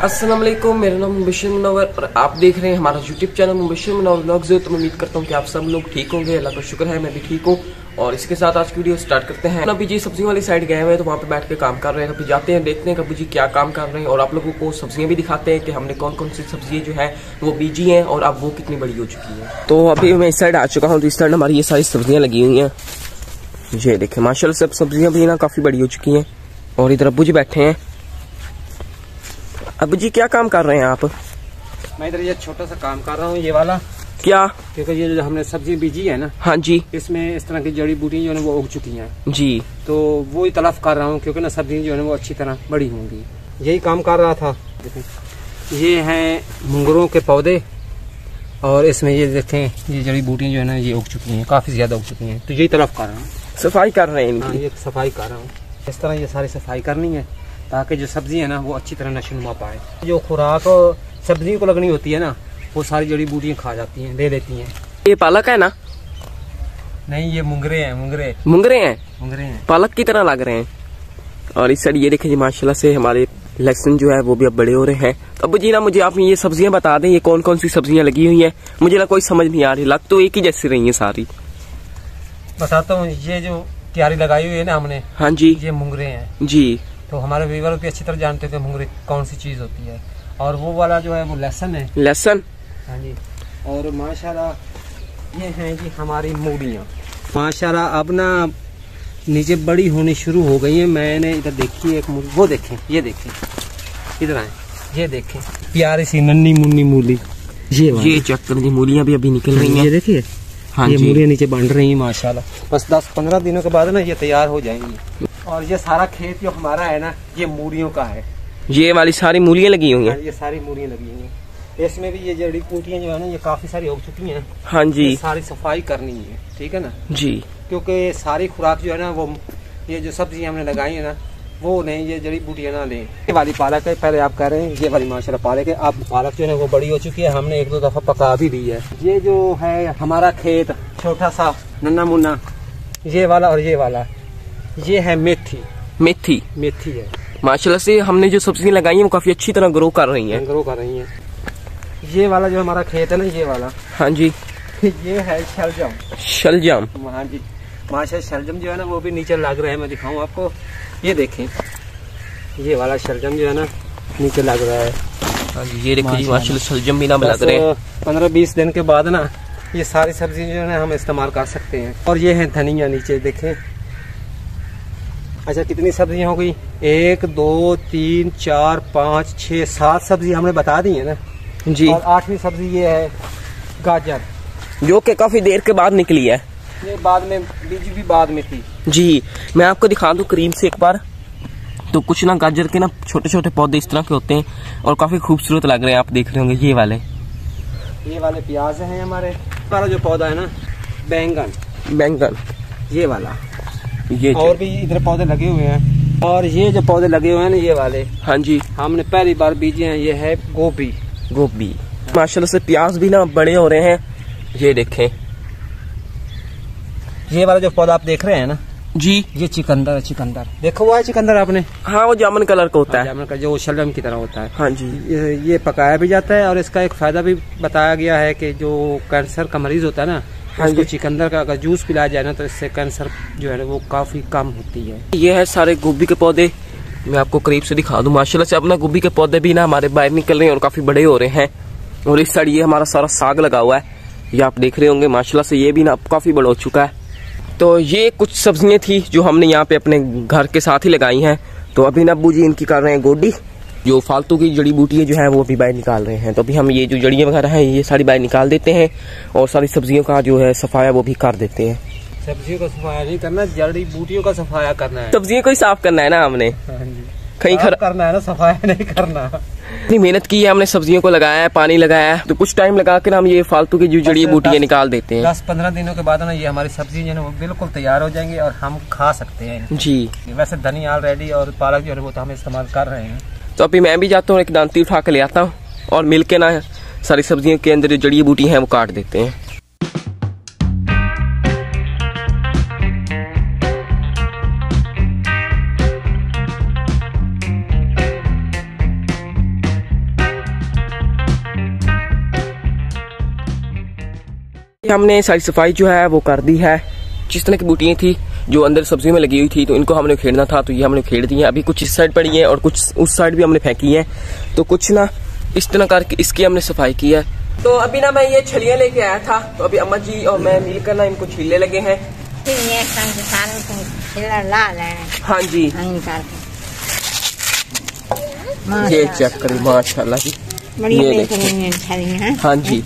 अस्सलाम वालेकुम, मेरा नाम मुबश्शिर मुनव्वर और आप देख रहे हैं हमारा YouTube channel Mubashshir Munawwar vlogs. तो मैं उम्मीद करता हूँ कि आप सब लोग ठीक होंगे। अल्लाह का शुक्र है मैं भी ठीक हूँ। और इसके साथ आज की वीडियो स्टार्ट करते हैं। अभी जी सब्जियों वाली साइड गए हुए हैं तो वहाँ पे बैठ के काम कर रहे हैं। अभी जाते हैं, देखते हैं कभी जी क्या काम कर रहे हैं और आप लोगों को सब्जियां भी दिखाते हैं कि हमने कौन कौन सी सब्जियां जो है वो बीजी हैं और अब वो कितनी बड़ी हो चुकी है। तो अभी मैं इस साइड आ चुका हूँ। तो इस साइड हमारी ये सारी सब्जियां लगी हुई हैं। ये देखें माशाल्लाह सब सब्जियां भी ना काफी बड़ी हो चुकी हैं। और इधर अब्बू जी बैठे हैं। अब्बू जी क्या काम कर रहे हैं आप? मैं इधर ये छोटा सा काम कर रहा हूँ, ये वाला। क्या? क्योंकि ये जो हमने सब्जी बीजी है ना, हाँ जी, इसमें इस तरह की जड़ी बूटी जो है वो उग चुकी हैं जी। तो वो ही तलफ कर रहा हूँ क्योंकि ना सब्जी जो है वो अच्छी तरह बड़ी होंगी। यही काम कर रहा था। ये हैं मुंगरों के पौधे और इसमें ये देखें ये जड़ी बूटी जो है ना ये उग चुकी हैं, काफी ज्यादा उग चुकी हैं। तो यही तलफ कर रहा हूँ, सफाई कर रहे हैं। हाँ, ये सफाई कर रहा हूँ। इस तरह ये सारी सफाई करनी है ताकि जो सब्जी है ना वो अच्छी तरह नशोनुमा पाए। जो खुराक सब्जी को लगनी होती है ना वो सारी जड़ी बूटियाँ खा जाती हैं, ले लेती हैं। ये पालक है ना? नहीं, ये मुंगरे हैं। मुंगरे हैं, पालक की तरह लग रहे हैं। और इस साइड ये देखें जी माशाल्लाह से हमारे लहसुन जो है वो भी अब बड़े हो रहे हैं। तो अब जी ना मुझे आप ये सब्जियां बता दें, ये कौन कौन सी सब्जियां लगी हुई हैं? मुझे ना कोई समझ नहीं आ रही, लग तो एक ही जैसी रही है सारी। बताता हूँ। ये जो क्यारी लगाई हुई है ना हमने, हाँ जी, ये मुंगरे हैं जी। तो हमारे व्यूअर भी अच्छी तरह जानते हैं कि मुंगरे कौन सी चीज होती है। और वो वाला जो है वो लहसुन है। लहसुन, हाँ जी। और माशाल्लाह ये हैं जी हमारी मूलियाँ। माशाल्लाह अब ना नीचे बड़ी होनी शुरू हो गई है। मैंने इधर देखी एक मूली, वो देखें, ये देखें, इधर आए, ये देखें प्यारी सी नन्ही मुन्नी मूली। ये चेक कर जी मूलियाँ भी अभी निकल रही हैं। ये देखिए, हाँ ये जी, मूलियाँ नीचे बन रही हैं माशाल्लाह। बस 10-15 दिनों के बाद ना ये तैयार हो जाएंगी। और ये सारा खेत जो हमारा है ना ये मूलियों का है। ये वाली सारी मूलियाँ लगी हुई हैं। ये सारी मूलियाँ लगी हुई हैं। इसमें भी ये जड़ी बूटियाँ जो है ना ये काफी सारी उग चुकी हैं। हाँ जी, सारी सफाई करनी है, ठीक है ना जी। क्योंकि सारी खुराक जो है ना वो ये जो सब्जियां हमने लगाई है ना वो नहीं, ये जड़ी बूटियाँ ना लें। ये वाली पालक है, पहले आप कह रहे हैं ये वाली माशाल्लाह पालक है। अब पालक जो है वो बड़ी हो चुकी है, हमने 1-2 दफा पका भी दी है। ये जो है हमारा खेत छोटा सा नन्ना मुन्ना, ये वाला और ये वाला, ये है मेथी है। माशाल्लाह से हमने जो सब्जियां लगाई हैं वो काफी अच्छी तरह ग्रो कर रही हैं। ये वाला जो हमारा खेत है ना ये वाला, हाँ जी, ये है शलजम। हाँ जी, माशाल्लाह शलजम जो है ना वो भी नीचे लग रहा है। मैं दिखाऊं आपको, ये देखें ये वाला शलजम जो है ना नीचे लग रहा है। हाँ जी, ये देखिए जी माशाल्लाह शलजम भी ना लग रहे हैं। 15-20 दिन के बाद ना ये सारी सब्जी जो है ना हम इस्तेमाल कर सकते हैं। और ये है धनिया, नीचे देखें। अच्छा कितनी सब्जियां हो गई? 1 2 3 4 5 6 7 सब्जी हमने बता दी है ना जी। और 8वीं सब्जी ये है गाजर, जो कि काफी देर के बाद निकली है। ये बाद में बीजी भी बाद में थी जी। मैं आपको दिखा दूं करीब से एक बार। तो कुछ ना गाजर के ना छोटे छोटे पौधे इस तरह के होते हैं और काफी खूबसूरत लग रहे हैं। आप देख रहे होंगे ये वाले प्याज हैं हमारे। हमारा जो पौधा है ना बैंगन, ये वाला, ये और भी इधर पौधे लगे हुए हैं। और ये जो पौधे लगे हुए हैं ना ये वाले, हाँ जी, हमने पहली बार बीजे हैं। ये है गोभी। माशाल्लाह से प्याज भी ना बड़े हो रहे हैं। ये देखें, ये वाला जो पौधा आप देख रहे हैं ना जी, ये चिकंदर। देखो हुआ है चिकंदर आपने? हाँ, वो जामुन कलर का होता है। जामुन का जो शलजम की तरह होता है। हाँ जी, ये पकाया भी जाता है और इसका एक फायदा भी बताया गया है कि जो कैंसर का मरीज होता है ना, हाँ उसको चिकंदर का अगर जूस पिलाया जाए ना तो इससे कैंसर जो है ना वो काफी कम होती है। ये है सारे गोभी के पौधे। मैं आपको करीब से दिखा दूं। माशाल्लाह से अपना गोभी के पौधे भी ना हमारे बाहर निकल रहे हैं और काफी बड़े हो रहे हैं। और इस साइड ये हमारा सारा साग लगा हुआ है, ये आप देख रहे होंगे। माशाल्लाह से ये भी ना काफी बड़ा हो चुका है। तो ये कुछ सब्जियां थी जो हमने यहाँ पे अपने घर के साथ ही लगाई हैं। तो अभी ना अब्बू जी इनकी कर रहे हैं गोडी। जो फालतू की जड़ी बूटियाँ जो है वो अभी बाहर निकाल रहे हैं। तो अभी हम ये जो जड़ियाँ वगैरह हैं ये सारी बाहर निकाल देते हैं और सारी सब्जियों का जो है सफाया वो भी कर देते हैं। सब्जियों का सफाया नहीं करना, जड़ी बूटियों का सफाया करना है। सब्जियों को ही साफ करना है ना हमने, कहीं करना है ना, सफाया नहीं करना। इतनी मेहनत की है हमने, सब्जियों को लगाया है, पानी लगाया है। तो कुछ टाइम लगा कर हम ये फालतू की जो जड़ी बूटियाँ निकाल देते हैं। 10-15 दिनों के बाद ना ये हमारी सब्जी जो है वो बिल्कुल तैयार हो जाएंगी और हम खा सकते हैं जी। वैसे धनिया ऑलरेडी और पालक जो है वो तो हम इस्तेमाल कर रहे हैं। तो अभी मैं भी जाता हूँ, एक दांती उठा के ले आता हूँ और मिलके ना सारी सब्जियों के अंदर जो जड़ी बूटी हैं वो काट देते हैं। हमने सारी सफाई जो है वो कर दी है। जिस तरह की बूटियाँ थी जो अंदर सब्जियों में लगी हुई थी, तो इनको हमने उखेड़ना था, तो ये हमने उखेड़ दी है। अभी कुछ इस साइड पड़ी है और कुछ उस साइड भी हमने फेंकी है। तो कुछ ना इस तरह करके इसकी हमने सफाई की है। तो अभी ना मैं ये छलियाँ लेके आया था, तो अभी अम्मा जी और मैं मिलकर ना इनको छीलने लगे हैं। हाँ जी, ये चेक करिए माशाल्लाह जी, ये देखिए। हाँ जी,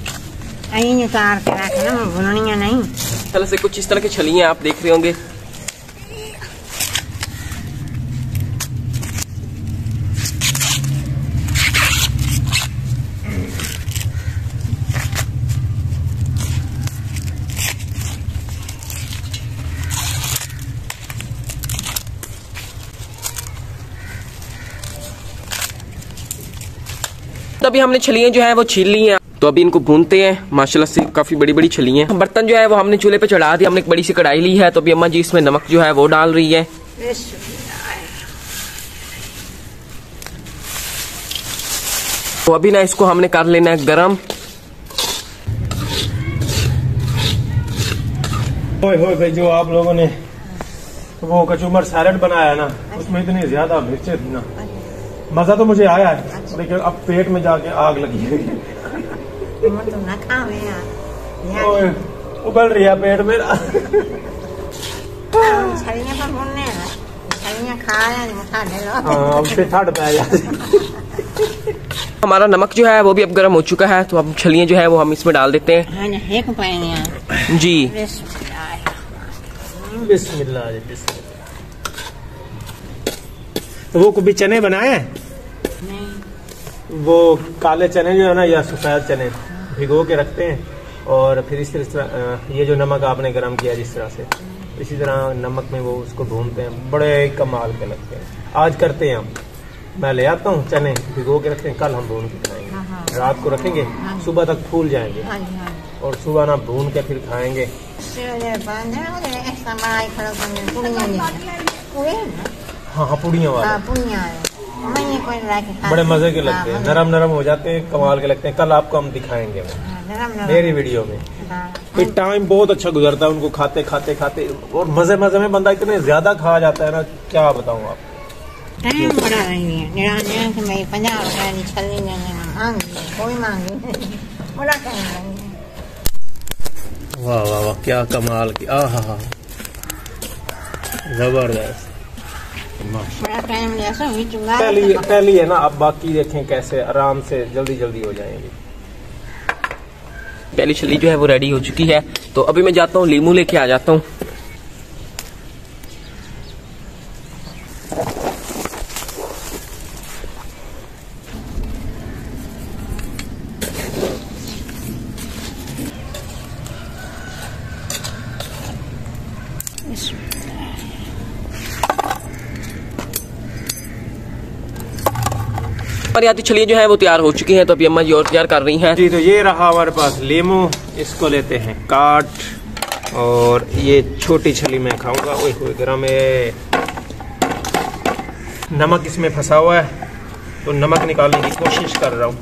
चलो से कुछ इस तरह की छलियाँ आप देख रहे होंगे। तो अभी हमने छलियाँ जो है वो छील ली हैं, तो अभी इनको भूनते हैं। माशाल्लाह से काफी बड़ी बड़ी छलियाँ हैं। बर्तन जो है वो हमने चूल्हे पे चढ़ा दिया, हमने एक बड़ी सी कढ़ाई ली है। तो अभी अम्मा जी इसमें नमक जो है वो डाल रही है। तो अभी ना इसको हमने कर लेना है गरम। होए भाई, जो आप लोगों ने वो कचूमर सैलेड बनाया ना, उसमें इतनी ज्यादा मिर्चें थी ना, मजा तो मुझे आया है, लेकिन अब पेट में जाके आग लगी है। उबल रही है पेट में। हमारा नमक जो है वो भी अब गर्म हो चुका है, तो अब छलियाँ जो है वो हम इसमें डाल देते हैं जी। बिस्मिल्लाह। तो वो कभी चने बनाए? वो काले चने जो है ना, या सफेद चने भिगो के रखते हैं, और फिर इस तरह ये जो नमक आपने गरम किया जिस तरह से, इसी तरह नमक में वो उसको भूनते हैं। बड़े कमाल के लगते हैं। आज करते हैं हम, मैं ले आता हूँ चने भिगो के रखते हैं, कल हम भून के खाएंगे। रात को रखेंगे, सुबह तक फूल जाएंगे, और सुबह ना भून के फिर खाएंगे। हाँ, पुड़ियाँ वाले बड़े मजे के लगते हैं, नरम नरम हो जाते हैं, कमाल के लगते हैं। कल आपको हम दिखाएंगे मेरी वीडियो में। फिर टाइम बहुत अच्छा गुजरता है उनको खाते खाते खाते, और मजे मजे में बंदा इतने ज्यादा खा जाता है ना, क्या बताऊँ आप। वाह वाह वाह, क्या कमाल की, आहा जबरदस्त। पहली है ना, अब बाकी देखें कैसे आराम से जल्दी जल्दी हो जाएंगे। पहली छली जो है वो रेडी हो चुकी है। तो अभी मैं जाता हूँ लीमू लेके आ जाता हूँ। हमारी आती छलियाँ जो है वो तैयार हो चुकी हैं, तो अभी अम्मा जी और तैयार कर रही हैं जी। तो ये रहा हमारे पास लीमू, इसको लेते हैं काट, और ये छोटी छली मैं खाऊंगा। ओए होए गरम है, नमक इसमें फंसा हुआ है, तो नमक निकालने की कोशिश कर रहा हूँ।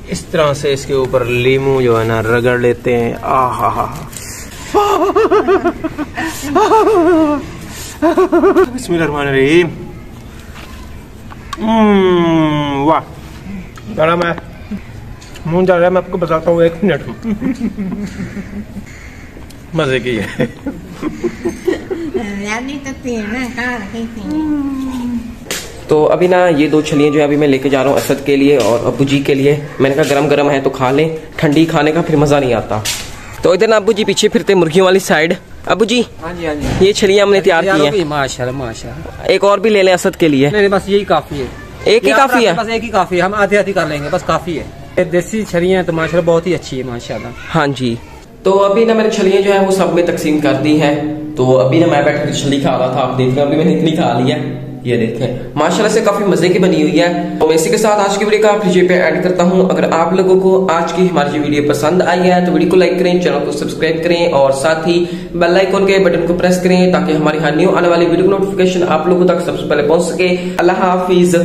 इस तरह से इसके ऊपर लीमू जो है ना रगड़ लेते हैं। आहा हा, बिस्मिल्लाहिर्रहमानिर्रहीम। वाह, गरम है, मुंह जा रहा है। मैं आपको बताता हूँ 1 मिनट मजे की है। तो अभी ना ये 2 छलियाँ जो है अभी मैं लेके जा रहा हूँ असद के लिए और अबू जी के लिए। मैंने कहा गरम गरम है तो खा लें, ठंडी खाने का फिर मजा नहीं आता। तो इधर ना अबू जी पीछे फिरते मुर्गियों वाली साइड। अबू जी, हाँ जी हाँ जी, ये छलियाँ हमने तैयार की हैं। माशाल्लाह माशाल्लाह। एक और भी ले लें असद के लिए? नहीं बस यही काफी है। एक ही काफी है? बस एक ही काफी है, हम आधी आधी कर लेंगे, बस काफी है। ये देसी छलियाँ तो माशाल्लाह बहुत ही अच्छी है माशाल्लाह। हाँ जी। तो अभी ना मैंने छलियाँ जो है वो सब में तकसीम कर दी हैं। तो अभी ना मैं बैठ कर छली खा रहा था, आप देख रहे हैं अभी मैंने इतनी खा ली है। ये देखें माशाल्लाह से काफी मजे की बनी हुई है। तो मैं इसी के साथ आज की वीडियो का फिर पे ऐड करता हूँ। अगर आप लोगों को आज की हमारी वीडियो पसंद आई है तो वीडियो को लाइक करें, चैनल को सब्सक्राइब करें और साथ ही बेल आइकन के बटन को प्रेस करें ताकि हमारी हर न्यू आने वाली वीडियो नोटिफिकेशन आप लोगों तक सबसे पहले पहुंच सके। अल्लाह हाफिज।